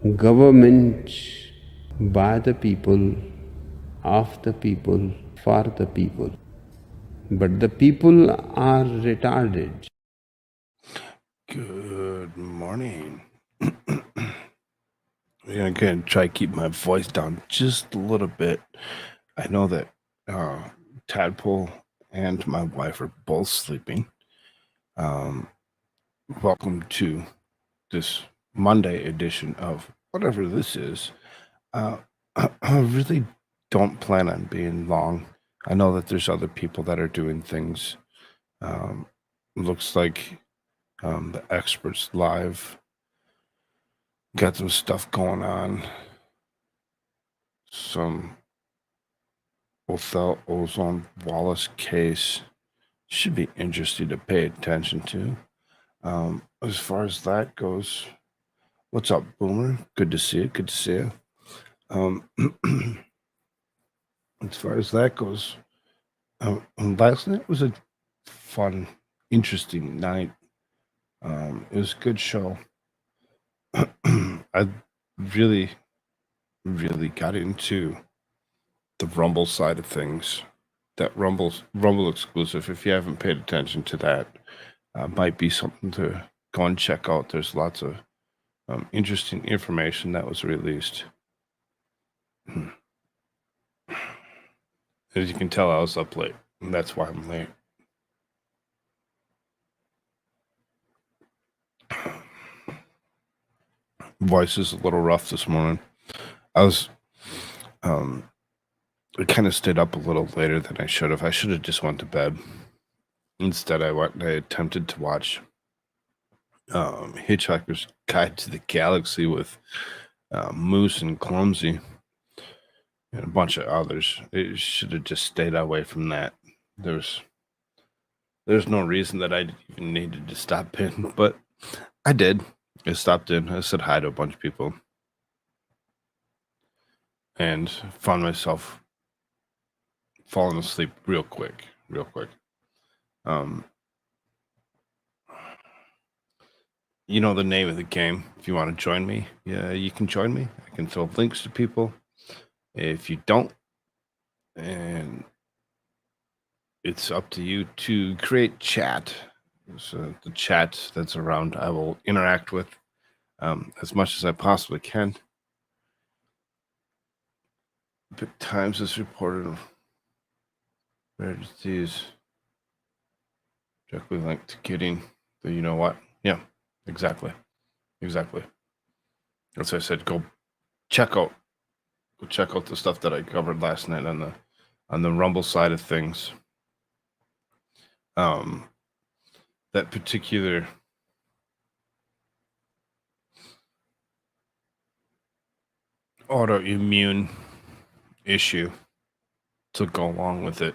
government by the people, of the people, for the people. But the people are retarded. Good morning. I'm going to try to keep my voice down just a little bit. I know that Tadpole and my wife are both sleeping. Welcome to this Monday edition of whatever this is. I really don't plan on being long. I know that there's other people that are doing things. Looks like the experts live got some stuff going on. Some Othello Ozone Wallace case should be interesting to pay attention to. As far as that goes, what's up, Boomer? Good to see you. Good to see you. As far as that goes, last night was a fun, interesting night. It was a good show. I really, really got into the Rumble side of things. That Rumble exclusive. If you haven't paid attention to that, might be something to go and check out. There's lots of interesting information that was released. As you can tell, I was up late, and that's why I'm late. Voice is a little rough this morning. I kind of stayed up a little later than I should have. I should have just went to bed. Instead, I attempted to watch Hitchhiker's Guide to the Galaxy with Moose and Clumsy and a bunch of others. It should have just stayed away from that. There's no reason that I even needed to stop in, but I did. I stopped in. I said hi to a bunch of people and found myself falling asleep real quick. You know the name of the game. If you want to join me, yeah, you can join me. I can throw links to people. If you don't, and it's up to you to create chat. So the chat that's around, I will interact with as much as I possibly can. Epic Times has reported of rare disease directly linked to getting the you know what? Yeah, exactly. That's why I said go check out the stuff that I covered last night on the Rumble side of things. That particular autoimmune issue to go along with it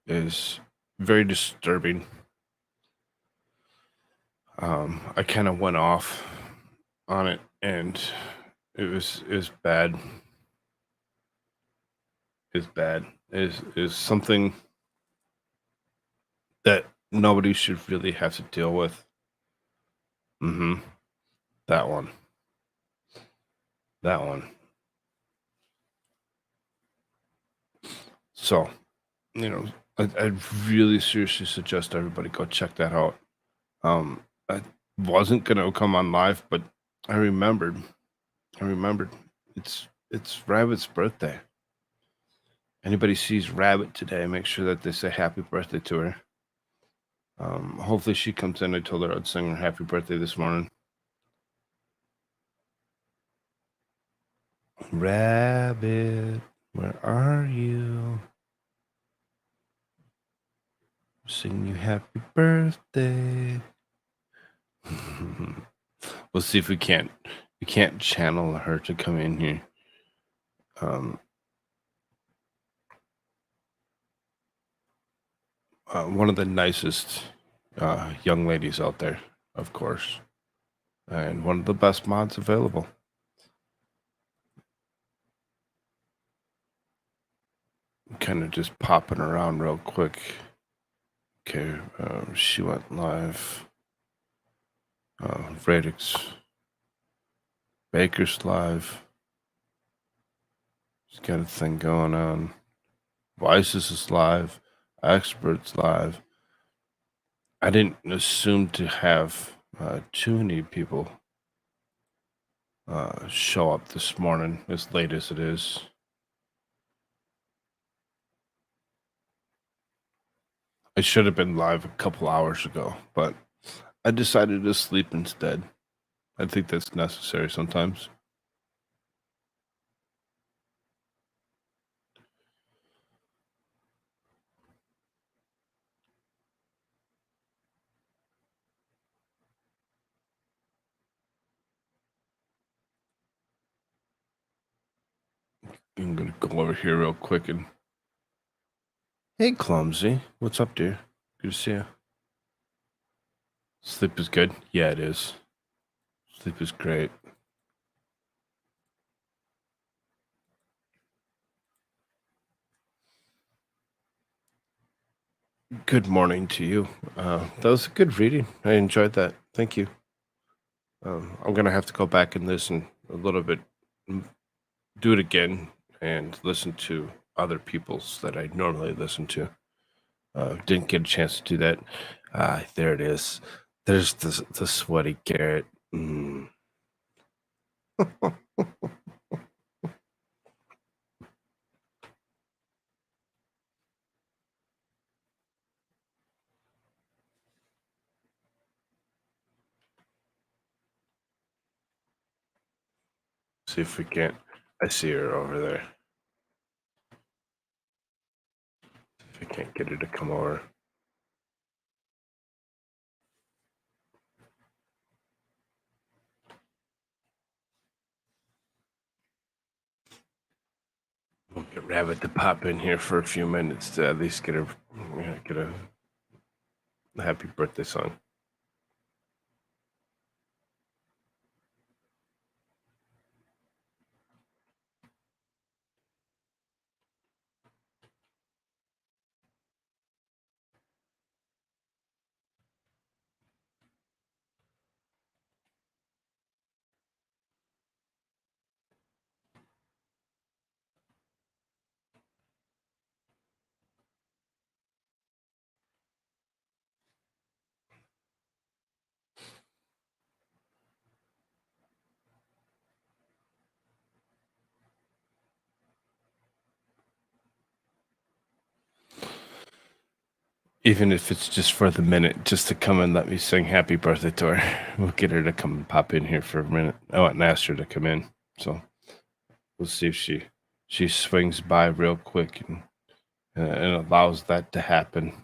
is very disturbing. I kind of went off on it, and it was bad. It's bad. Is something that nobody should really have to deal with. That one. So, I really seriously suggest everybody go check that out. I wasn't gonna come on live, but I remembered. It's Rabbit's birthday. Anybody sees Rabbit today, make sure that they say happy birthday to her. Hopefully she comes in. I told her I'd sing her happy birthday this morning. Rabbit, where are you? Sing you happy birthday. We'll see if we can't channel her to come in here. One of the nicest young ladies out there, of course, and one of the best mods available. Kind of just popping around real quick. Okay, she went live. Radix Baker's live. He's got a thing going on. Vices is live. Experts live. I didn't assume to have too many people show up this morning, as late as it is. I should have been live a couple hours ago, but I decided to sleep instead. I think that's necessary sometimes. I'm gonna go over here real quick and hey, Clumsy, what's up, dear? Good to see you. Sleep is good. Yeah, it is. Sleep is great. Good morning to you. That was a good reading. I enjoyed that. Thank you. I'm gonna have to go back and listen a little bit, do it again, and listen to other people's that I normally listen to. Didn't get a chance to do that. There it is. There's the sweaty Garrett. Mm. See if we can't. I see her over there. If I can't get her to come over. We'll get Rabbit to pop in here for a few minutes to at least get a happy birthday song. Even if it's just for the minute, just to come and let me sing happy birthday to her. We'll get her to come and pop in here for a minute. Oh, and ask her to come in. So we'll see if she swings by real quick and allows that to happen.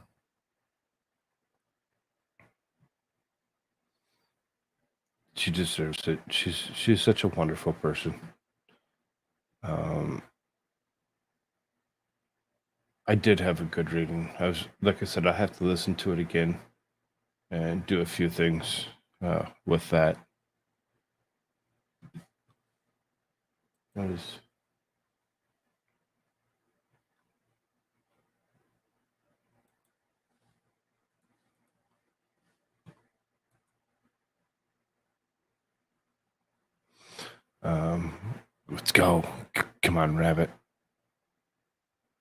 She deserves it. She's such a wonderful person. I did have a good reading. Like I said, I have to listen to it again and do a few things with that. What is? Let's go. Come on, Rabbit.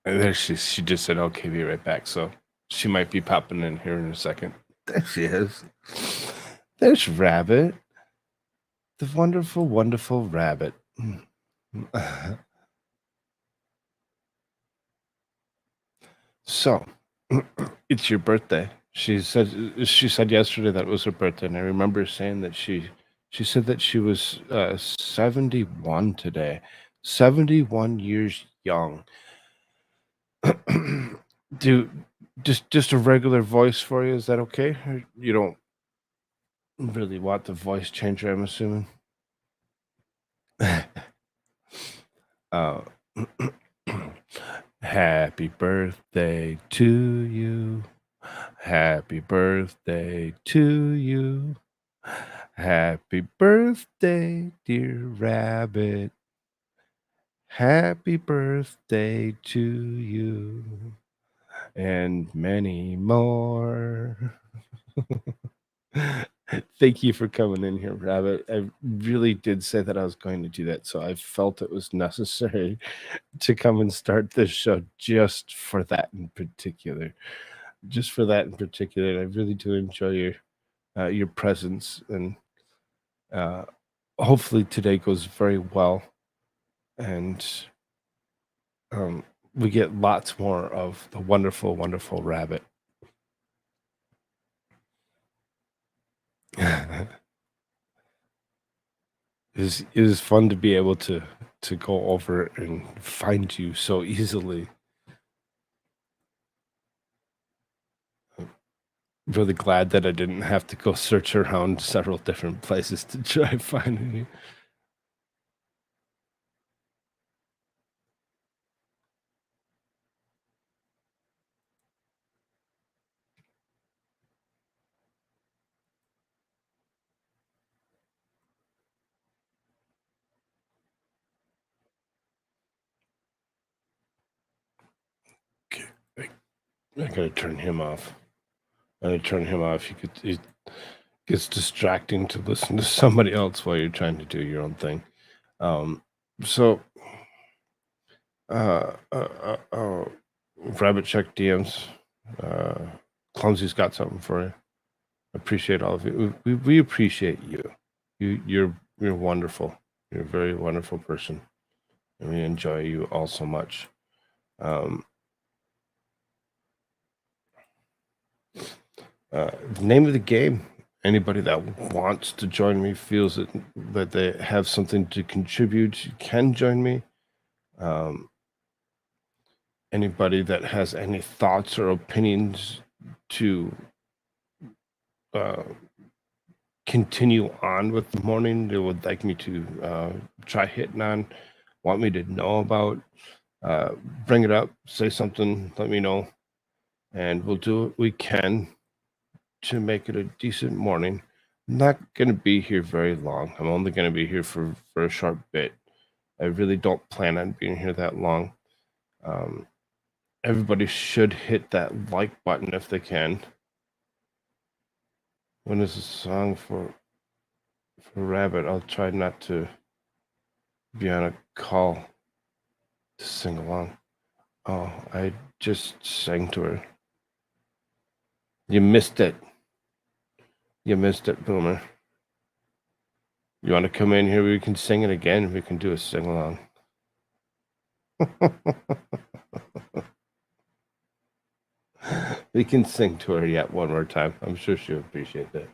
And there she just said, "Okay, be right back." So she might be popping in here in a second. There she is. There's Rabbit, the wonderful, wonderful Rabbit. So, it's your birthday. She said yesterday that it was her birthday, and I remember saying that she said that she was 71 today, 71 years young. Do just a regular voice for you? Is that okay? Or you don't really want the voice changer? I'm assuming. uh, Happy birthday to you. Happy birthday to you. Happy birthday, dear Rabbit. Happy birthday to you. And many more. Thank you for coming in here, Rabbit. I really did say that I was going to do that, so I felt it was necessary to come and start this show just for that in particular. Just for that in particular. I really do enjoy your presence, and uh, hopefully today goes very well, and um, we get lots more of the wonderful, wonderful Rabbit. It was fun to be able to go over and find you so easily. Really glad that I didn't have to go search around several different places to try finding you. Okay, I gotta turn him off. I gotta turn him off. It gets distracting to listen to somebody else while you're trying to do your own thing. Um, so, uh, uh, uh, uh, Rabbit check DMs. Uh, Clumsy's got something for you. Appreciate all of you. We appreciate you. You're wonderful. You're a very wonderful person, and we enjoy you all so much. Um, the name of the game. Anybody that wants to join me feels that they have something to contribute can join me. Um, Anybody that has any thoughts or opinions to uh, continue on with the morning, they would like me to try hitting on, want me to know about, uh, bring it up, say something, let me know, and we'll do what we can to make it a decent morning. I'm not going to be here very long. I'm only going to be here for a short bit. I really don't plan on being here that long. Um, Everybody should hit that like button if they can. When is the song for Rabbit? I'll try not to be on a call to sing along. Oh, I just sang to her. You missed it. You missed it, Boomer. You want to come in here? We can sing it again. We can do a sing along. We can sing to her yet one more time. I'm sure she'll appreciate that.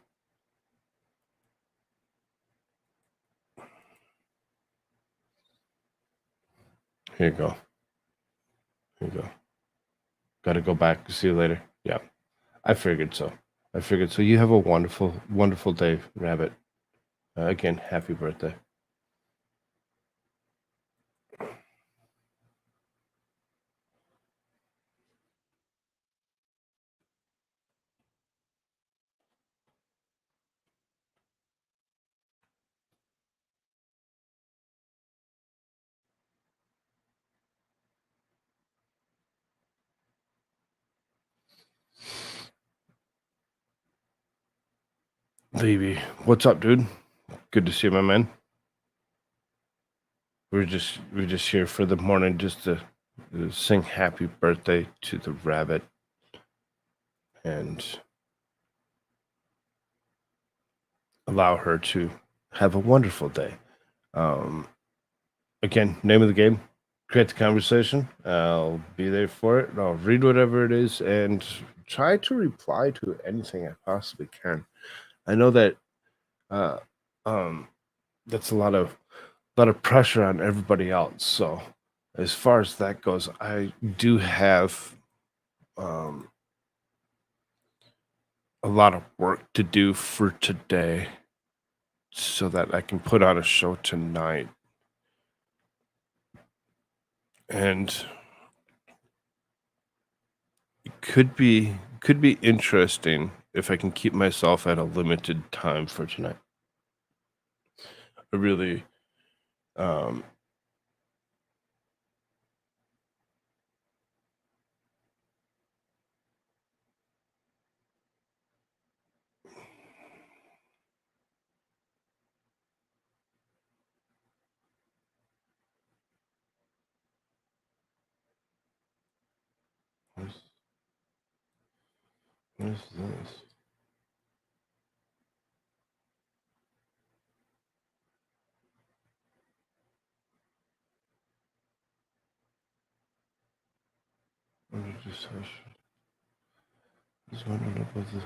Here you go. Here you go. Got to go back. See you later. Yeah, I figured so. I figured so. You have a wonderful, wonderful day, Rabbit. Again, happy birthday. Baby, what's up, dude? Good to see you, my man. We're just here for the morning, just to sing happy birthday to the rabbit, and allow her to have a wonderful day. Um, Again, name of the game: create the conversation. I'll be there for it. I'll read whatever it is and try to reply to anything I possibly can. I know that uh, um, that's a lot of pressure on everybody else. So as far as that goes, I do have um, a lot of work to do for today so that I can put on a show tonight. And it could be interesting if I can keep myself at a limited time for tonight. I really um What is this? What did you say? Just wondering about the.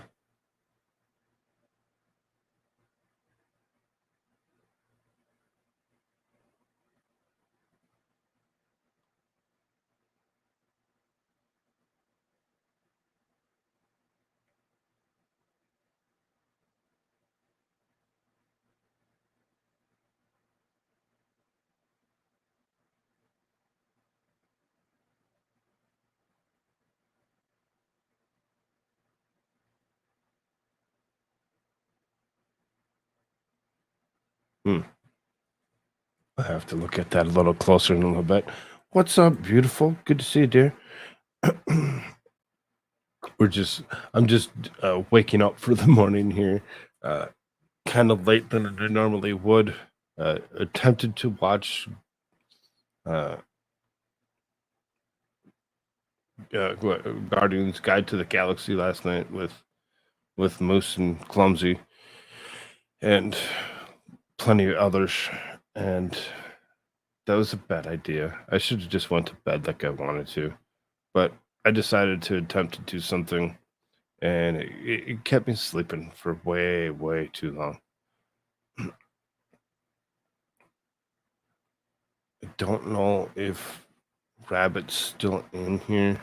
I have to look at that a little closer in a little bit. What's up, beautiful? Good to see you, dear. I'm just waking up for the morning here, uh, kind of late than I normally would. Attempted to watch uh, Guardians Guide to the Galaxy last night with Moose and Clumsy and plenty of others, and that was a bad idea. I should have just went to bed like I wanted to, but I decided to attempt to do something, and it kept me sleeping for way too long. I don't know if Rabbit's still in here.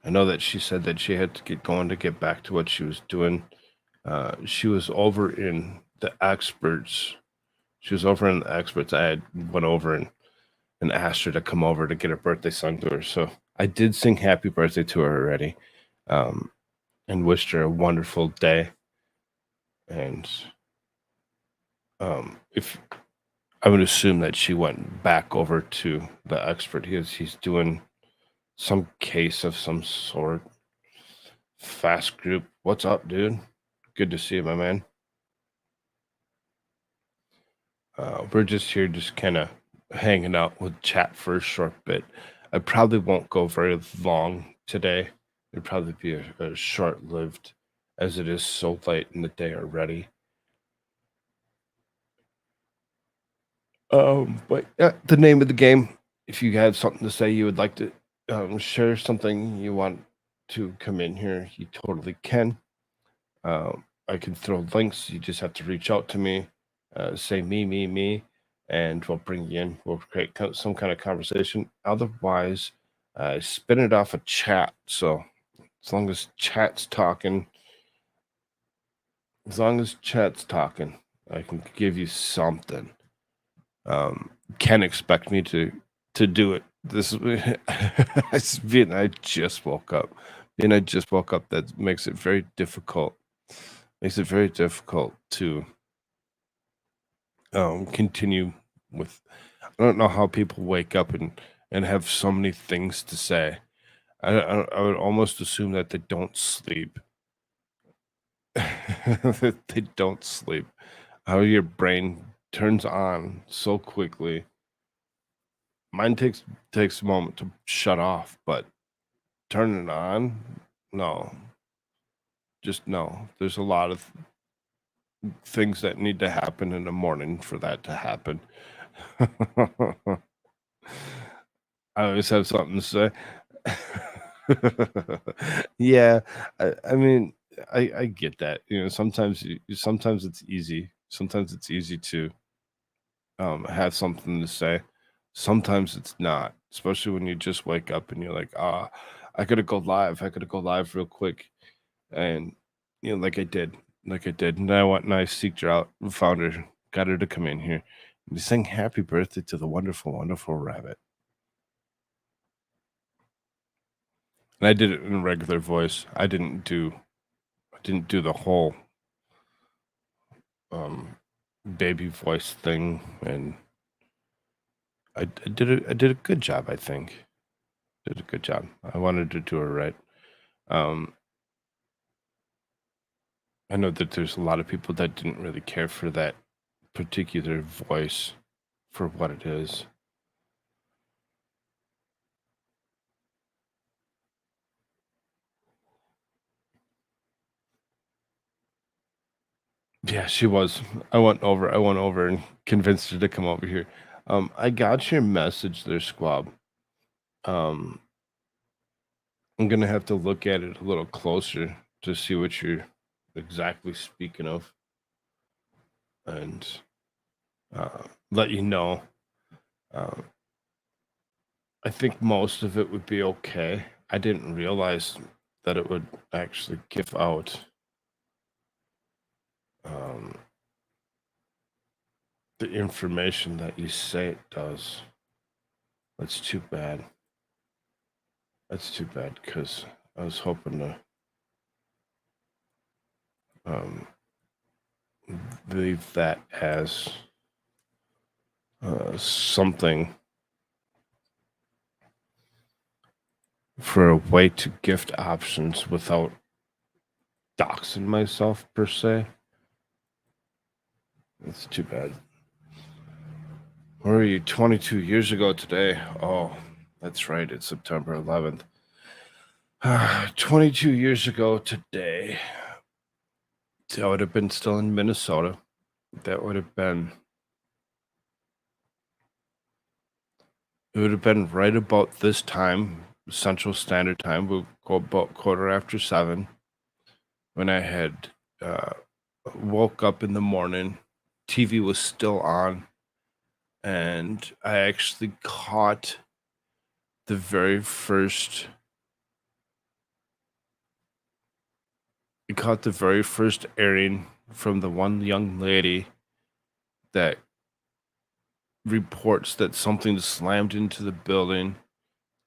I know that she said that she had to get going to get back to what she was doing. She was over in the experts. She was over in the experts. I had went over and asked her to come over to get her birthday sung to her. So I did sing happy birthday to her already, um, and wished her a wonderful day. And if I would assume that she went back over to the expert. He's doing some case of some sort. Fast group. What's up, dude? Good to see you, my man. We're just here, just kind of hanging out with chat for a short bit. I probably won't go very long today. It'd probably be a short lived, as it is so late in the day already. But the name of the game. If you have something to say, you would like to share something you want to come in here, you totally can. I can throw links. You just have to reach out to me, say me, and we'll bring you in. We'll create some kind of conversation. Otherwise, spin it off a chat. So as long as chat's talking, I can give you something. Can't expect me to do it. Being I just woke up. That makes it very difficult. Makes it very difficult to continue with. I don't know how people wake up and have so many things to say. I would almost assume that they don't sleep. That they don't sleep. How your brain turns on so quickly. Mine takes a moment to shut off, but turning it on, no. Just no. There's a lot of things that need to happen in the morning for that to happen. I always have something to say. Yeah, I mean, I get that. Sometimes it's easy. Sometimes it's easy to have something to say. Sometimes it's not, especially when you just wake up and you're like, I gotta go live. I gotta go live real quick, and like I did, and I went and I seeked her out, found her, got her to come in here, and sang happy birthday to the wonderful rabbit. And I did it in a regular voice. I didn't do the whole baby voice thing, and I did a good job. I think did a good job. I wanted to do it right. Um, I know that there's a lot of people that didn't really care for that particular voice for what it is. Yeah, she was. I went over and convinced her to come over here. I got your message there, Squab. Um, I'm gonna have to look at it a little closer to see what you're exactly speaking of, and let you know. Uh, I think most of it would be okay. I didn't realize that it would actually give out um, the information that you say it does. That's too bad. That's too bad because I was hoping to um, leave that as something for a way to gift options without doxing myself per se. That's too bad. Where are you? 22 years ago today. Oh, that's right. It's September 11th. 22 years ago today. That would have been still in Minnesota. That would have been. It would have been right about this time, Central Standard Time. We'll go about 7:15 when I had woke up in the morning. TV was still on, and I actually caught the very first. I caught the very first airing from the one young lady that reports that something slammed into the building.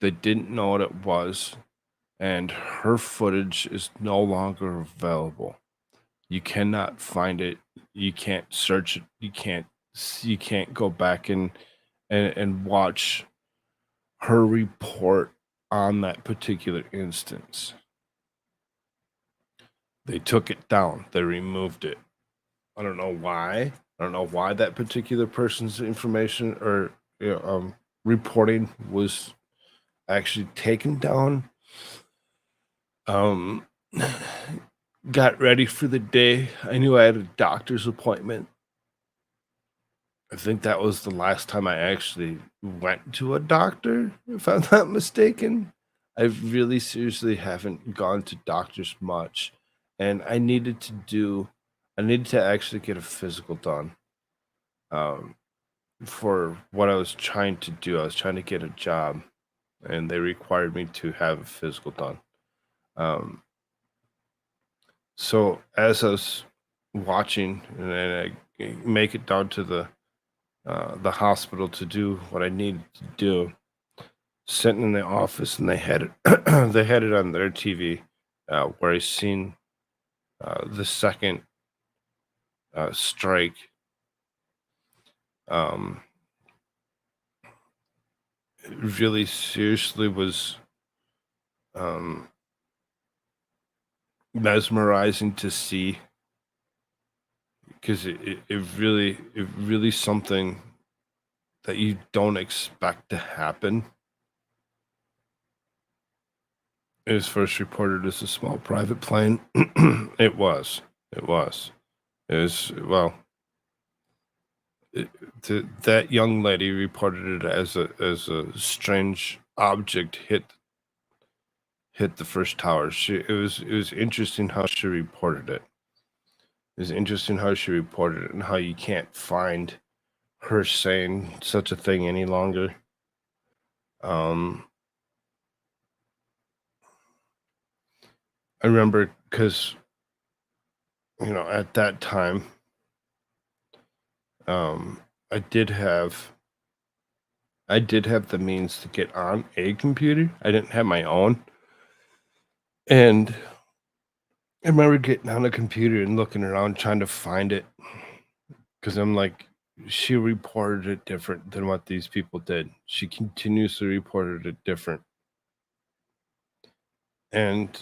They didn't know what it was, and her footage is no longer available. You cannot find it. You can't search it. You can't go back and watch her report on that particular instance. They took it down. They removed it. I don't know why. I don't know why that particular person's information or reporting was actually taken down. Um, got ready for the day. I knew I had a doctor's appointment. I think that was the last time I actually went to a doctor, if I'm not mistaken. I really seriously haven't gone to doctors much, and I needed to actually get a physical done. Um, for what I was trying to do. I was trying to get a job, and they required me to have a physical done. Um, so as I was watching, and then I make it down to the hospital to do what I needed to do, sitting in the office, and they had it they had it on their TV, where I seen the second strike. Um, it really seriously was um, mesmerizing to see, because it really something that you don't expect to happen. It was first reported as a small private plane. It was. It was. It was, well, it, that young lady reported it as a strange object hit the first tower. It was interesting how she reported it. It was interesting how she reported it and how you can't find her saying such a thing any longer. Um, I remember because at that time, um, I did have the means to get on a computer. I didn't have my own, and I remember getting on a computer and looking around trying to find it because I'm like, she reported it different than what these people did. She continuously reported it different, and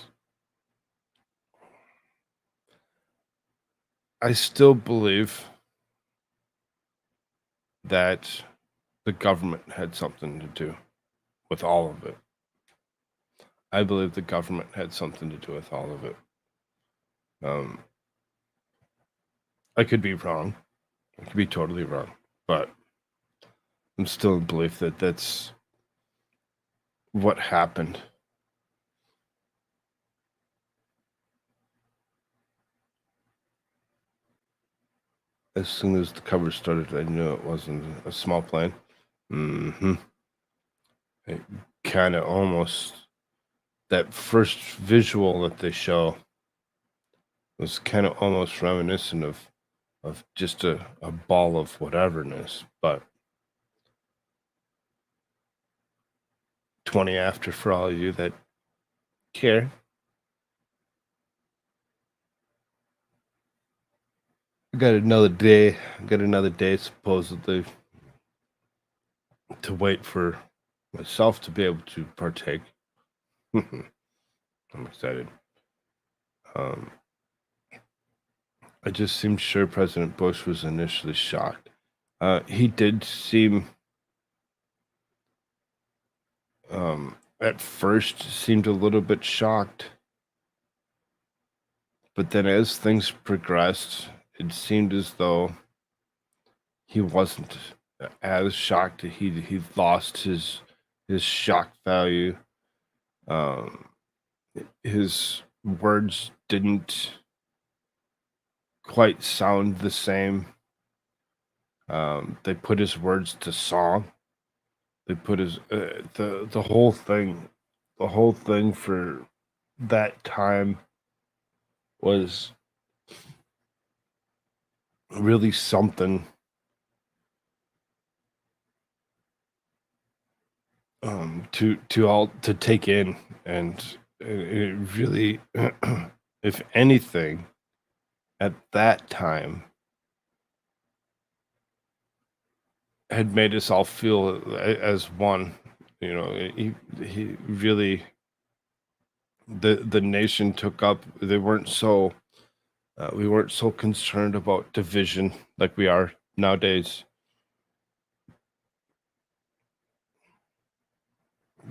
I still believe that the government had something to do with all of it. I believe the government had something to do with all of it. Um, I could be wrong. I could be totally wrong, but I'm still in belief that that's what happened. As soon as the cover started, I knew it wasn't a small plane. It kind of almost, that first visual that they show was kind of almost reminiscent of just a ball of whateverness, but 20 after for all of you that care. I got another day. Supposedly to wait for myself to be able to partake. I'm excited. I just seemed sure President Bush was initially shocked. He did seem, at first, seemed a little bit shocked, but then as things progressed, it seemed as though he wasn't as shocked. He lost his shock value. His words didn't quite sound the same. They put his words to song. They put his the whole thing, for that time was really something. To take in, and it really, if anything, at that time, had made us all feel as one. He really, the nation took up. They weren't so we weren't so concerned about division like we are nowadays.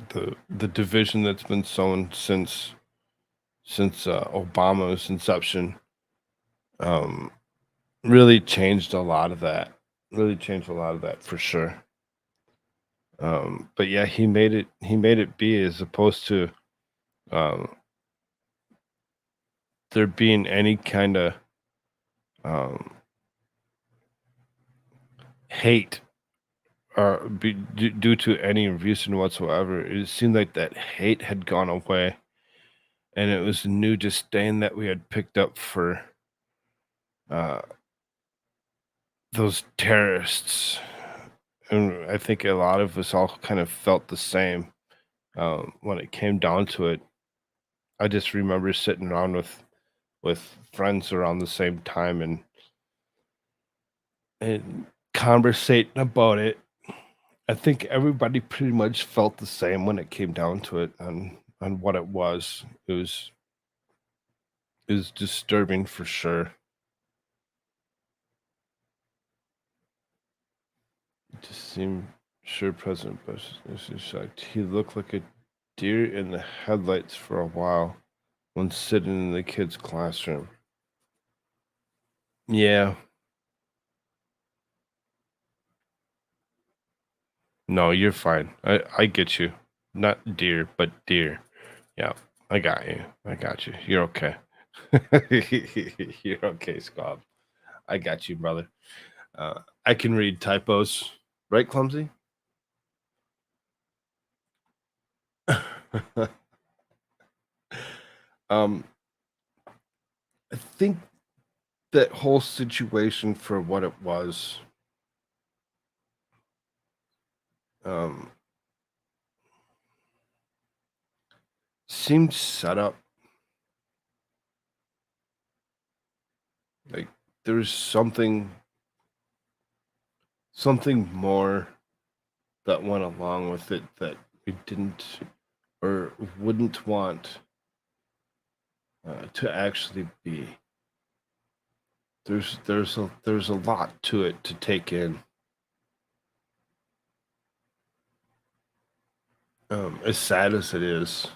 The division that's been sown since Obama's inception really changed a lot of that. For sure. But yeah, he made it be, as opposed to there being any kind of hate due to any reason whatsoever. It seemed like that hate had gone away, and it was a new disdain that we had picked up for those terrorists. And I think a lot of us all kind of felt the same when it came down to it. I just remember sitting around with friends around the same time and conversating about it. I think everybody pretty much felt the same when it came down to it, on what it was. It was disturbing for sure. It just seemed sure President Bush is shocked. He looked like a deer in the headlights for a while when sitting in the kids' classroom. Yeah. No, you're fine. I get you. Not deer, but deer. Yeah, I got you. I got you. You're okay. You're okay, Squab. I got you, brother. I can read typos, right, Clumsy? I think that whole situation, for what it was, um, seemed set up. Like there's something more that went along with it that we didn't or wouldn't want to actually be. There's a lot to it to take in. As sad as it is,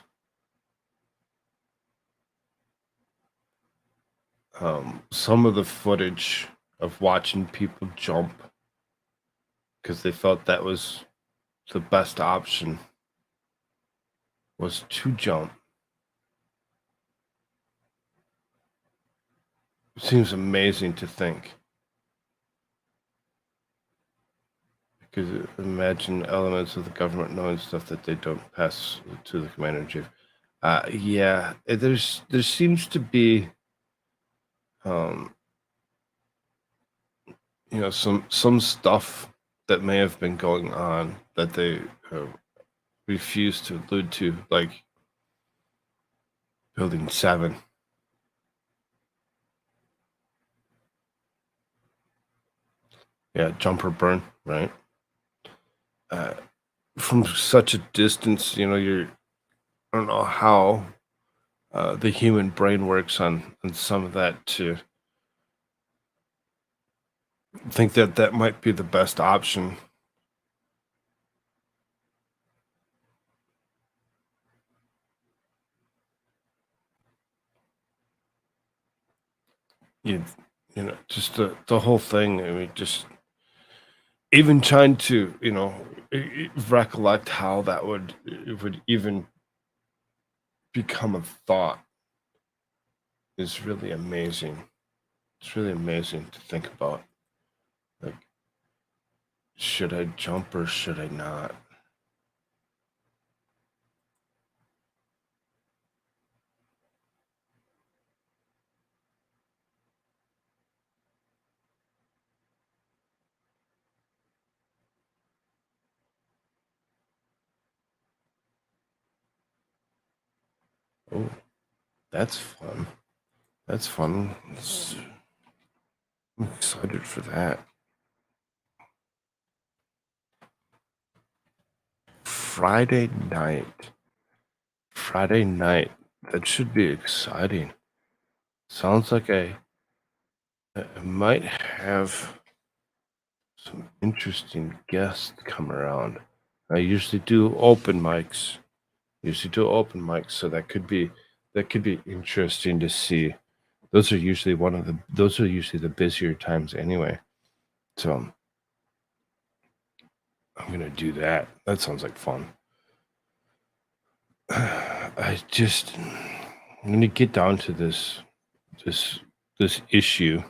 some of the footage of watching people jump because they felt that was the best option, was to jump. It seems amazing to think. Because imagine elements of the government knowing stuff that they don't pass to the commander in chief. Yeah, there seems to be, um, some stuff that may have been going on that they refuse to allude to, like Building 7. Yeah, jump or burn, right? From such a distance, I don't know how the human brain works on some of that to think that that might be the best option. You, just the whole thing. I mean, just even trying to, recollect how that would even become a thought is really amazing. It's really amazing to think about. Like, should I jump or should I not? Oh, that's fun. That's fun. I'm excited for that. Friday night. Friday night. That should be exciting. Sounds like I might have some interesting guests come around. I usually do open mics. So that could be interesting to see. Those are usually the busier times anyway. So I'm gonna do that. That sounds like fun. I'm gonna get down to this this issue.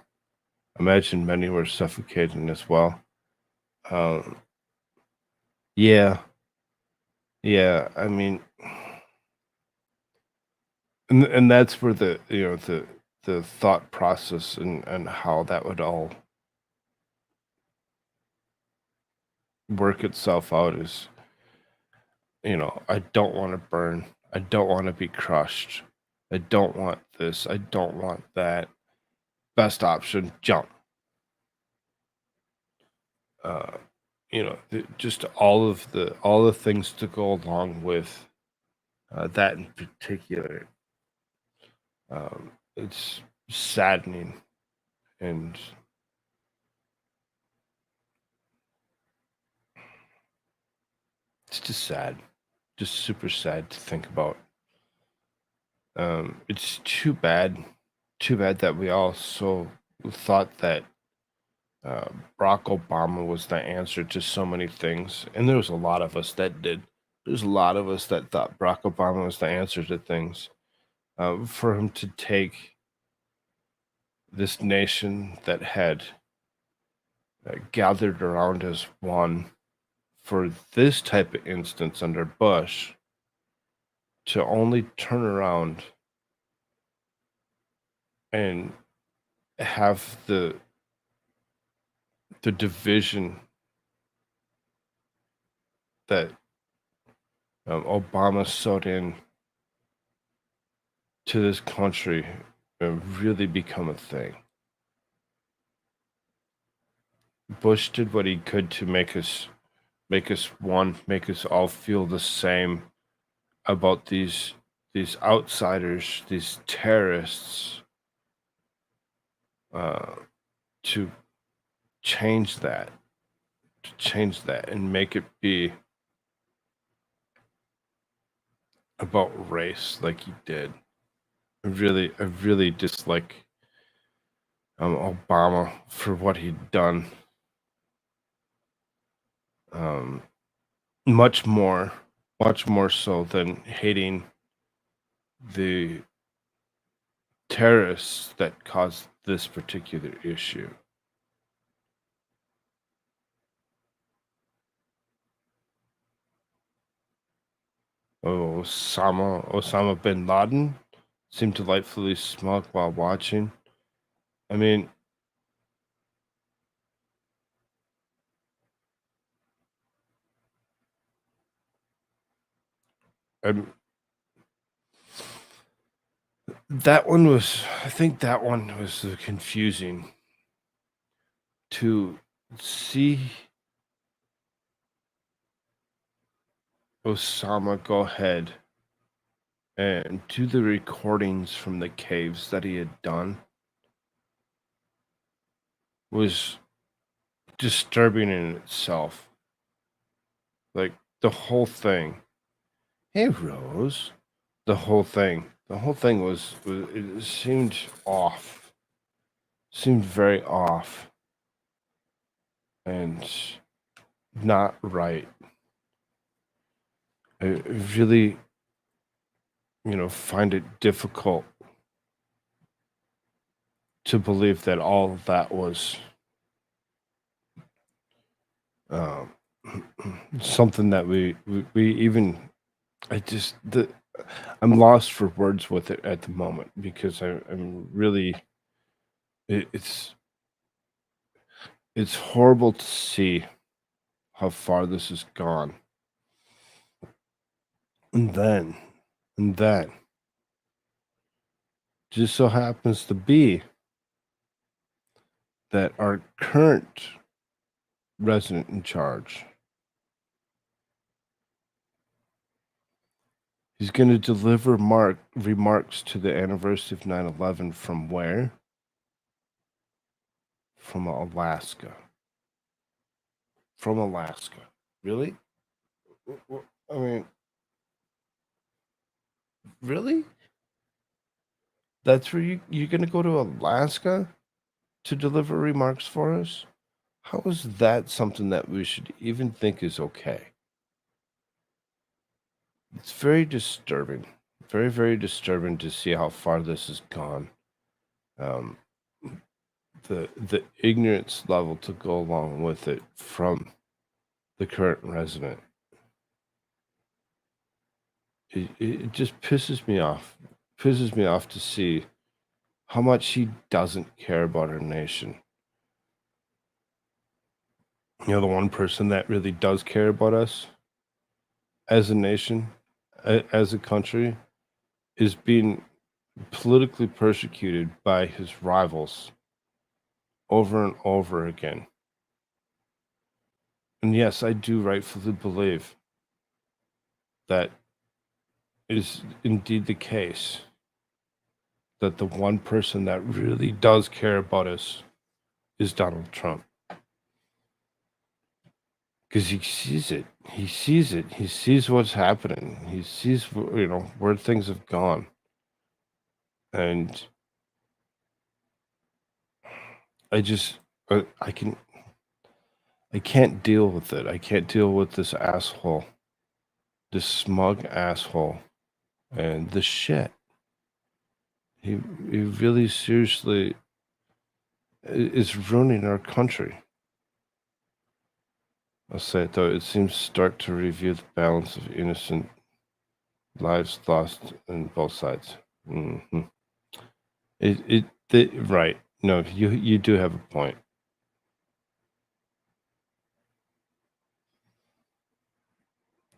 Imagine many were suffocating as well. Um, yeah, yeah. I mean, and that's where the thought process and how that would all work itself out is, I don't want to burn. I don't want to be crushed. I don't want this. I don't want that. Best option, jump. Uh, just all the things to go along with that in particular. It's saddening and it's just sad, just super sad to think about. It's too bad that we all so thought that uh, Barack Obama was the answer to so many things, and there was a lot of us that did. There's a lot of us that thought Barack Obama was the answer to things. For him to take this nation that had gathered around as one for this type of instance under Bush to only turn around and have the division that Obama sowed in to this country really become a thing. Bush did what he could to make us one, make us all feel the same about these outsiders, these terrorists, uh, to change that, and make it be about race like he did. I really dislike Obama for what he'd done. Much more so than hating the terrorists that caused this particular issue. Osama bin Laden seemed delightfully smug while watching. I mean, I'm, I think that one was confusing to see Osama go ahead and do the recordings from the caves that he had done was disturbing in itself. Like the whole thing. Hey, Rose. The whole thing was it seemed off. Seemed very off. And not right. I really, find it difficult to believe that all of that was something that we even. I'm lost for words with it at the moment because I'm really. It's horrible to see how far this has gone. And then, just so happens to be that our current resident in charge, he's going to deliver remarks to the anniversary of 9/11 from where? From Alaska. From Alaska. Really? I mean, really? That's where you're going to go to Alaska to deliver remarks for us? How is that something that we should even think is okay? It's very disturbing. Very, very disturbing to see how far this has gone. Um, the ignorance level to go along with it from the current resident. It just pisses me off. Pisses me off to see how much he doesn't care about our nation. The one person that really does care about us as a nation, as a country, is being politically persecuted by his rivals over and over again. And yes, I do rightfully believe that is indeed the case, that the one person that really does care about us is Donald Trump. Because he sees it. He sees it. He sees what's happening. He sees, where things have gone. And I just, I can't deal with it. I can't deal with this asshole, this smug asshole, and the shit. He really seriously is ruining our country. I'll say it though, it seems stark to review the balance of innocent lives lost on both sides. Mm-hmm. Right. No, you do have a point.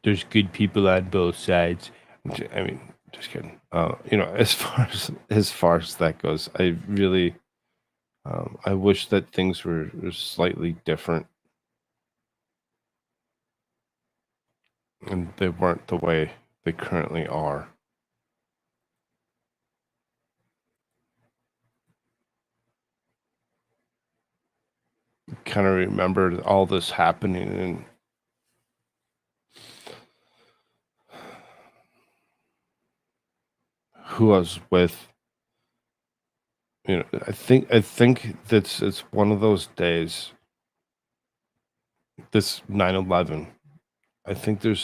There's good people on both sides. I mean, just kidding. As far as that goes, I really, I wish that things were slightly different, and they weren't the way they currently are. Kind of remembered all this happening and who I was with, I think that's it's one of those days. This 9/11. I think there's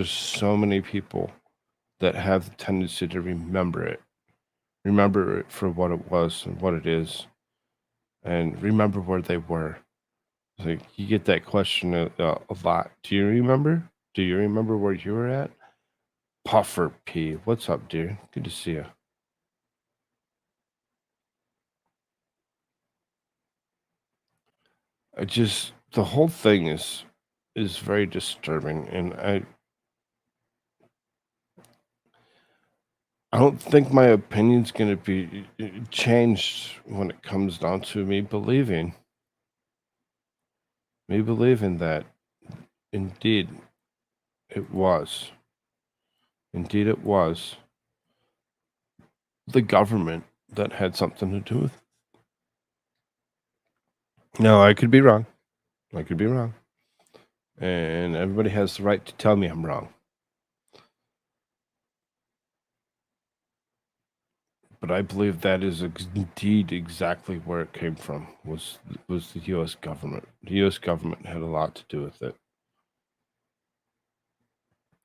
so many people that have the tendency to remember it for what it was and what it is, and remember where they were. Like you get that question a lot. Do you remember? Do you remember where you were at? Puffer P, what's up, dear? Good to see you. I just the whole thing is very disturbing, and I don't think my opinion's gonna be changed when it comes down to me believing that indeed it was, indeed it was the government that had something to do with it. No, I could be wrong. I could be wrong, and everybody has the right to tell me I'm wrong. But I believe that is indeed exactly where it came from. Was the U.S. government? The U.S. government had a lot to do with it.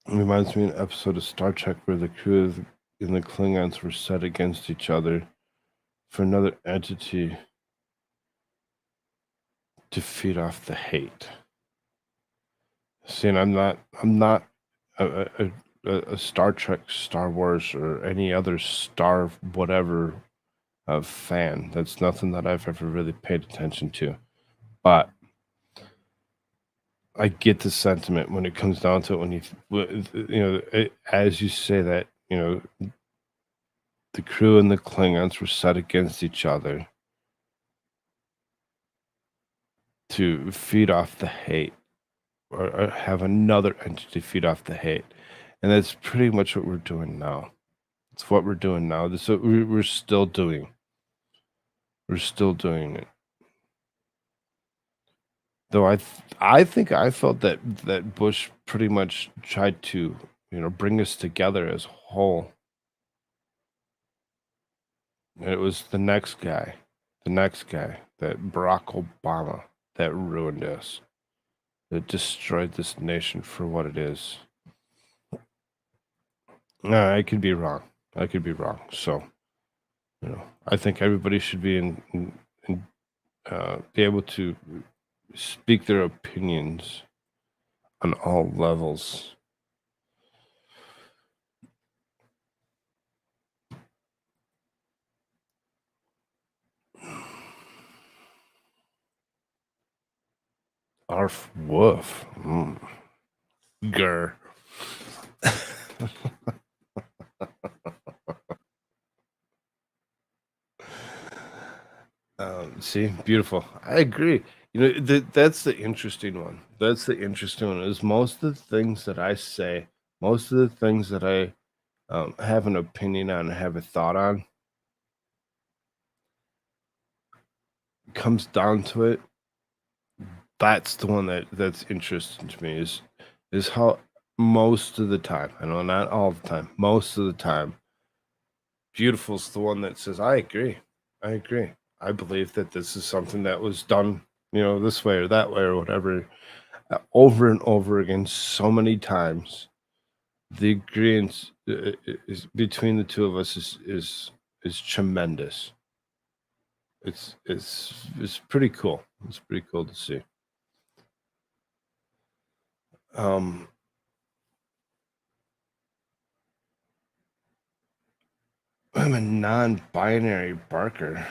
It reminds me of an episode of Star Trek where the crew and the Klingons were set against each other for another entity to feed off the hate. See, and I'm not a Star Trek, Star Wars, or any other Star whatever fan. That's nothing that I've ever really paid attention to. But I get the sentiment when it comes down to it. As you say that, the crew and the Klingons were set against each other to feed off the hate, or have another entity feed off the hate, and that's pretty much what we're doing now. It's what we're doing now. This what we're still doing. We're still doing it. Though I think I felt that Bush pretty much tried to, bring us together as a whole. And it was the next guy, that Barack Obama, that ruined us, that destroyed this nation for what it is. No, I could be wrong. I could be wrong. So, I think everybody should be be able to speak their opinions on all levels. Arf woof. Grr. See, beautiful. I agree. That's the interesting one. That's the interesting one. Is most of the things that I say, most of the things that I have an opinion on, have a thought on, comes down to it. That's the one that's interesting to me. Is how most of the time, I know not all the time, most of the time, Beautiful's the one that says, I agree. I agree. I believe that this is something that was done, this way or that way or whatever, over and over again, so many times. The agreement is between the two of us is tremendous. It's pretty cool. It's pretty cool to see. Um, I'm a non-binary barker.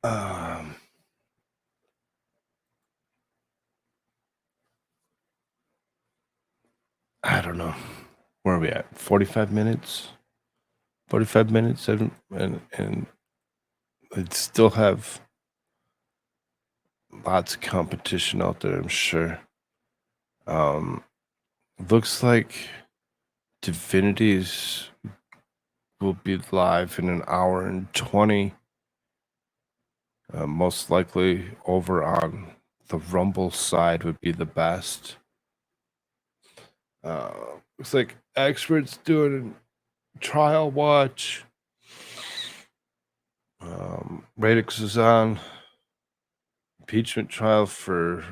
um, I don't know. Where are we at? 45 minutes? 45 minutes and I'd still have lots of competition out there, I'm sure. Looks like Divinity's will be live in an hour and 20. Most likely over on the Rumble side would be the best. Looks like experts doing a trial watch. Radix is on. Impeachment trial for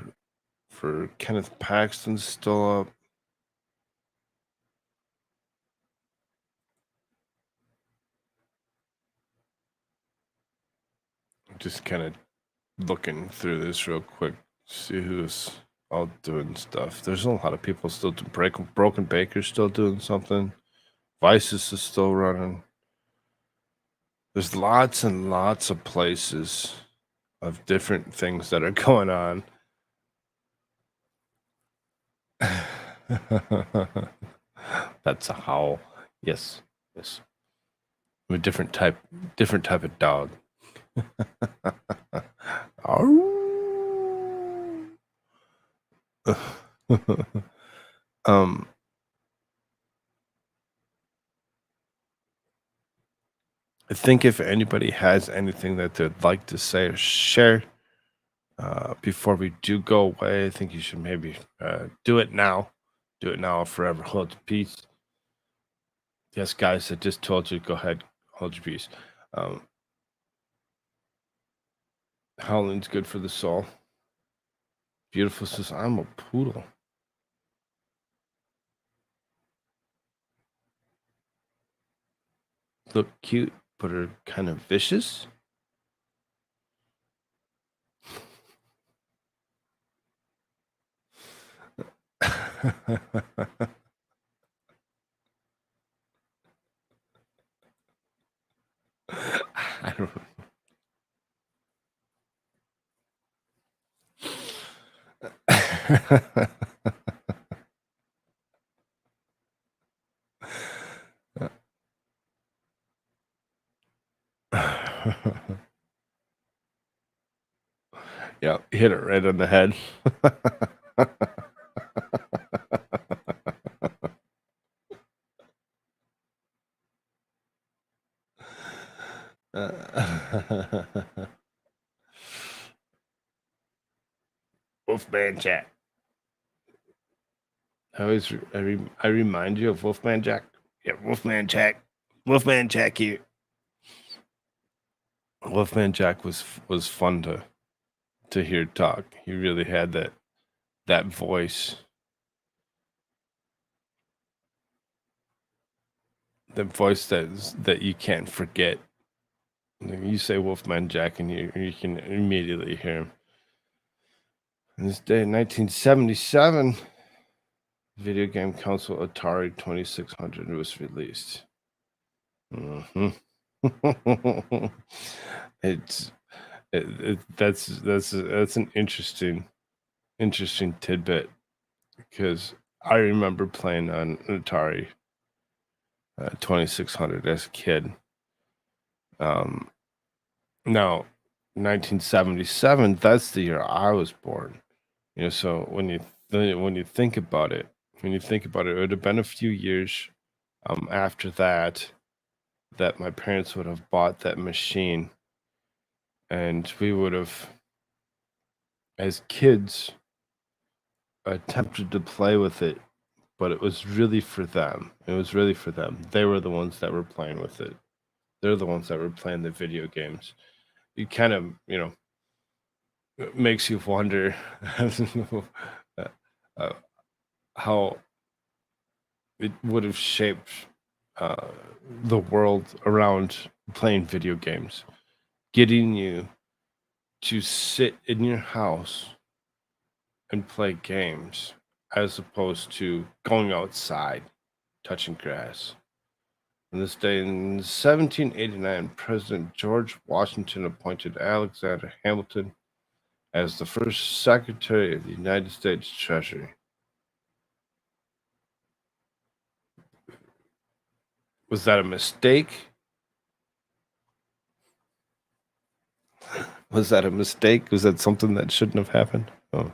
Kenneth Paxton's still up. Just kind of looking through this real quick, see who's all doing stuff. There's a lot of people still doing Broken Baker's still doing something. Vices is still running. There's lots and lots of places of different things that are going on. That's a howl. Yes. I'm a different type of dog. I think if anybody has anything that they'd like to say or share before we do go away, I think you should maybe do it now. Do it now or forever hold your peace. Yes, guys, I just told you, go ahead, hold your peace. Howling's good for the soul. Beautiful says, I'm a poodle. Look cute, but are kind of vicious. I don't Yeah, hit it right on the head. Wolfman Jack. I remind you of Wolfman Jack. Yeah, Wolfman Jack. Wolfman Jack here. Wolfman Jack was fun to hear talk. He really had that voice. The voice that you can't forget. You say Wolfman Jack and you can immediately hear him. On this day in 1977, video game console Atari 2600 was released. Mm-hmm. That's an interesting tidbit, because I remember playing on an Atari 2600 as a kid. Now 1977, that's the year I was born. So when you think about it, it would have been a few years after that my parents would have bought that machine, and we would have, as kids, attempted to play with it, but it was really for them. They were the ones that were playing with it. They're the ones that were playing the video games. It kind of, it makes you wonder how it would have shaped the world around playing video games, getting you to sit in your house and play games as opposed to going outside, touching grass. On this day in 1789, President George Washington appointed Alexander Hamilton as the first Secretary of the United States Treasury. Was that a mistake? Was that a mistake? Was that something that shouldn't have happened? Oh.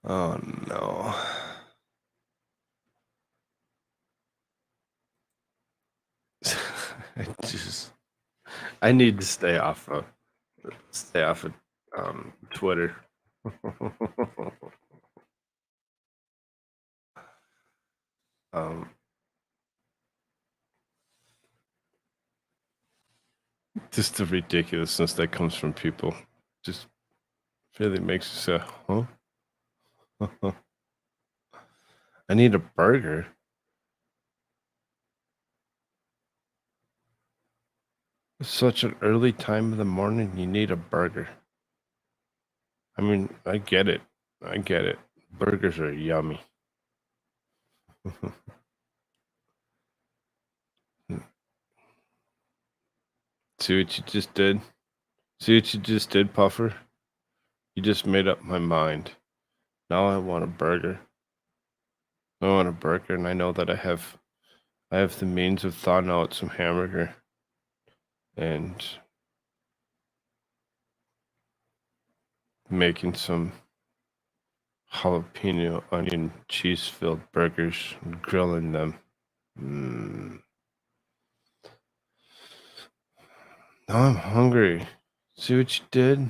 Oh no. I need to stay off of Twitter. Just the ridiculousness that comes from people just really makes you say, huh? I need a burger. It's such an early time of the morning, you need a burger. I mean, I get it. Burgers are yummy. See what you just did? Puffer? You just made up my mind. Now I want a burger. And I know that I have the means of thawing out some hamburger and making some jalapeno onion cheese filled burgers and grilling them. Now I'm hungry. See what you did?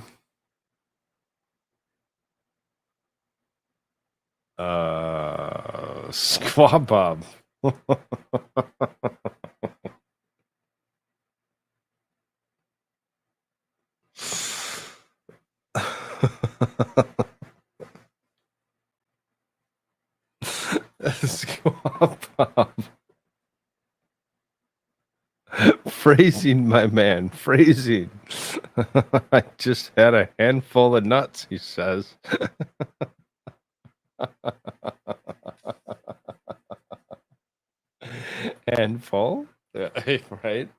Squaw Bob. Squaw Bob. Phrasing, my man, phrasing. I just had a handful of nuts, he says. Handful? Yeah, right?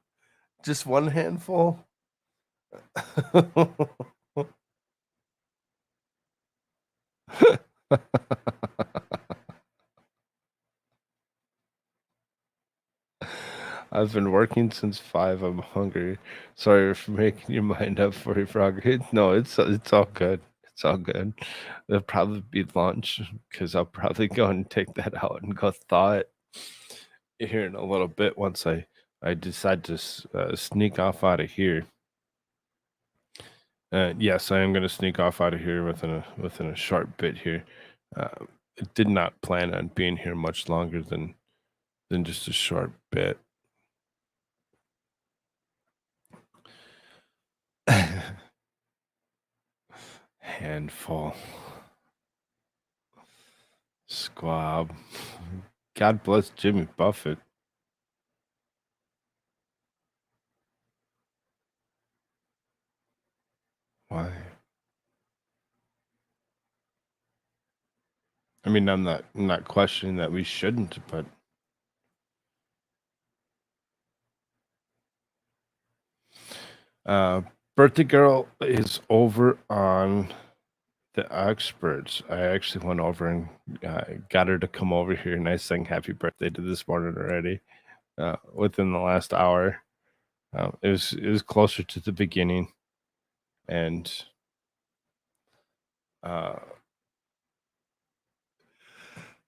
Just one handful? I've been working since 5. I'm hungry. Sorry for making your mind up for you, Frog. No, it's all good. It's all good. It'll probably be lunch because I'll probably go and take that out and go thaw it here in a little bit once I decide to sneak off out of here. Yes, I am going to sneak off out of here within a short bit here. I did not plan on being here much longer than just a short bit. Handful. Squab. God bless Jimmy Buffett. Why? I mean, I'm not questioning that we shouldn't, but Birthday Girl is over on the experts. I actually went over and got her to come over here, and I sang happy birthday to this morning already within the last hour. It was closer to the beginning, and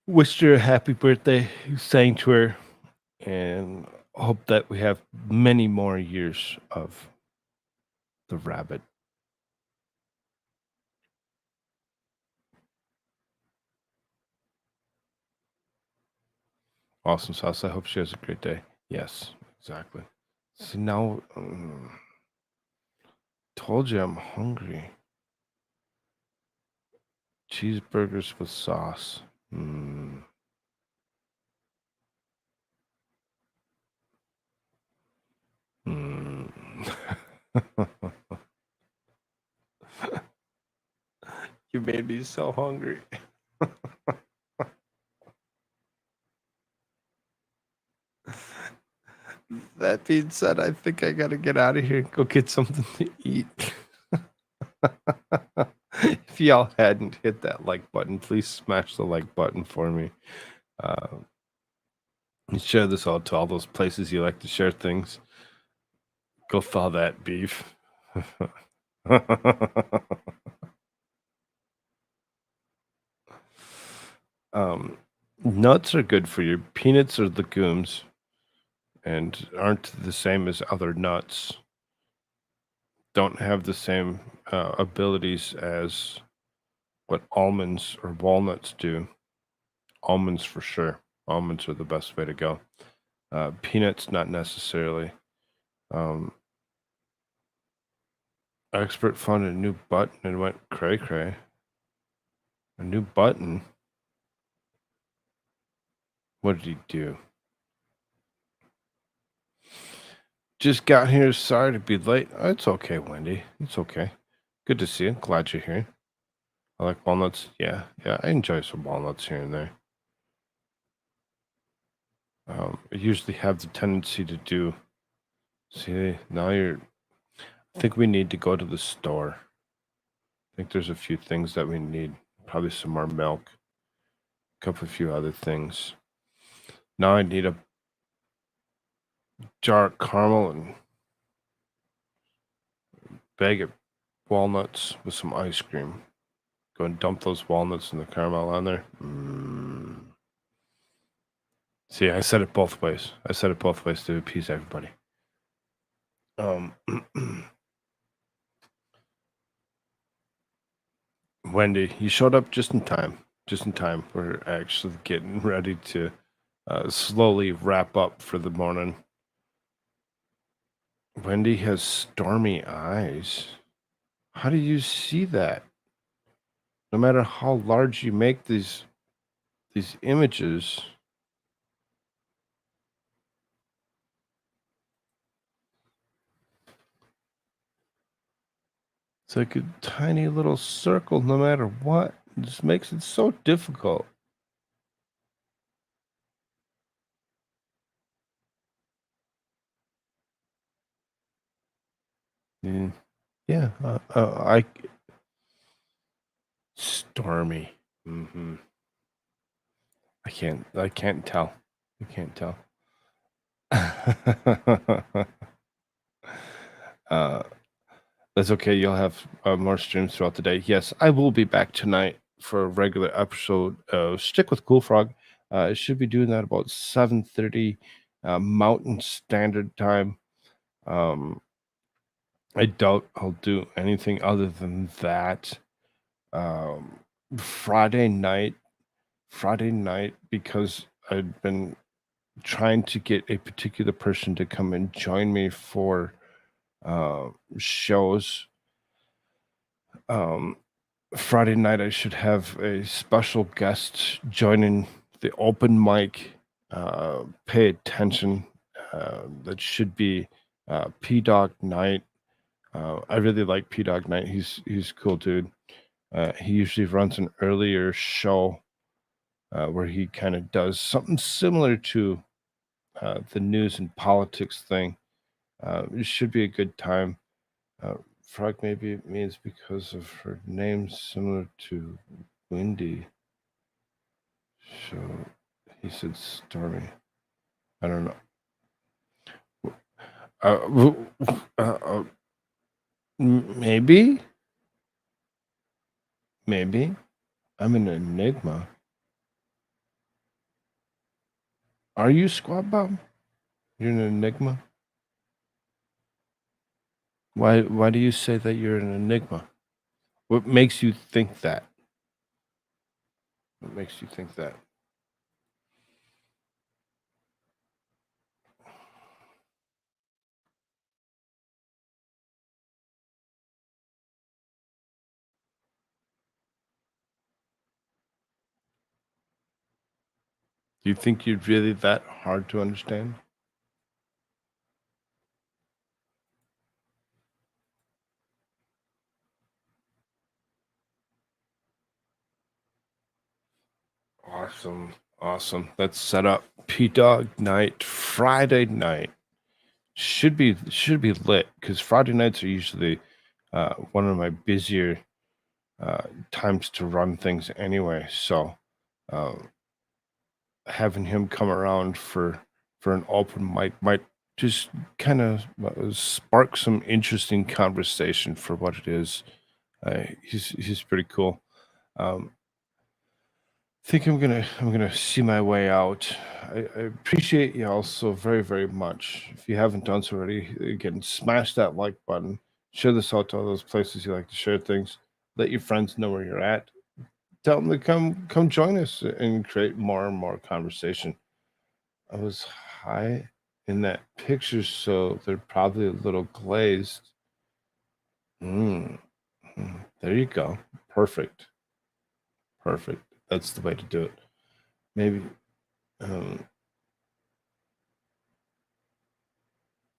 wished her a happy birthday, sang to her, and hope that we have many more years of the rabbit. Awesome sauce. I hope she has a great day. Yes, exactly. See, now, told you I'm hungry. Cheeseburgers with sauce. You made me so hungry. That being said, I think I gotta get out of here and go get something to eat. If y'all hadn't hit that like button, please smash the like button for me. Share this out to all those places you like to share things. Go thaw that beef. um, Nuts are good for you. Peanuts are legumes and aren't the same as other nuts. Don't have the same abilities as what almonds or walnuts do. Almonds for sure. Almonds are the best way to go. Peanuts, not necessarily. Um, Expert found a new button and went cray cray. A new button? What did he do? Just got here. Sorry to be late. Oh, it's okay, Wendy. It's okay. Good to see you. Glad you're here. I like walnuts. Yeah, I enjoy some walnuts here and there. I usually have the tendency to do. See, now you're. I think we need to go to the store. I think there's a few things that we need. Probably some more milk. A few other things. Now I need a jar of caramel and bag of walnuts with some ice cream. Go and dump those walnuts and the caramel on there. See, I said it both ways. I said it both ways to appease everybody. Wendy, you showed up just in time. Just in time. We're actually getting ready to slowly wrap up for the morning. Wendy has stormy eyes. How do you see that? No matter how large you make these images, it's like a tiny little circle no matter what. It just makes it so difficult. Yeah, I stormy. I can't tell. I can't tell. That's okay. You'll have more streams throughout the day. Yes, I will be back tonight for a regular episode of Stick with Cool Frog. I should be doing that about 7:30 Mountain Standard Time. I doubt I'll do anything other than that. Friday night, because I've been trying to get a particular person to come and join me for shows. Friday night, I should have a special guest joining the open mic. Pay attention. That should be P Dog Night. I really like P Dog Night. He's a cool dude. He usually runs an earlier show where he kind of does something similar to the news and politics thing. It should be a good time. Frog maybe it means because of her name similar to Wendy. So he said Stormy. I don't know. Maybe. I'm an enigma. Are you Squad Bob? You're an enigma? Why do you say that you're an enigma? What makes you think that? What makes you think that? Do you think you're really that hard to understand? Awesome. Let's set up P Dog Night Friday night. Should be lit because Friday nights are usually one of my busier times to run things anyway. So having him come around for an open mic might just kind of spark some interesting conversation for what it is. He's pretty cool. Um, think I'm gonna see my way out. I appreciate y'all so very very much. If you haven't done so already, again, smash that like button. Share this out to all those places you like to share things. Let your friends know where you're at. Tell them to come join us and create more and more conversation. I was high in that picture, so they're probably a little glazed. Mm. There you go. Perfect. Perfect. That's the way to do it. Maybe um,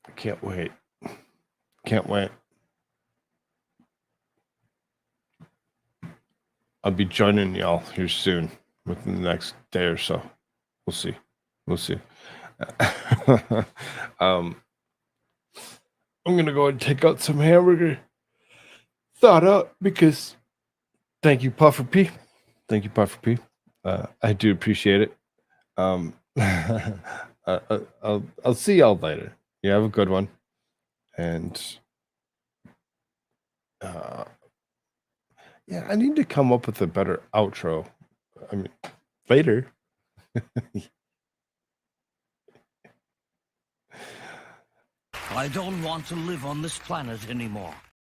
I can't wait. Can't wait. I'll be joining y'all here soon within the next day or so. We'll see. We'll see. I'm gonna go and take out some hamburger. Thought up because thank you, Puffer P. Thank you, Puffer P. I do appreciate it. I'll see y'all later. You have a good one, and yeah, I need to come up with a better outro. I mean, later. I don't want to live on this planet anymore.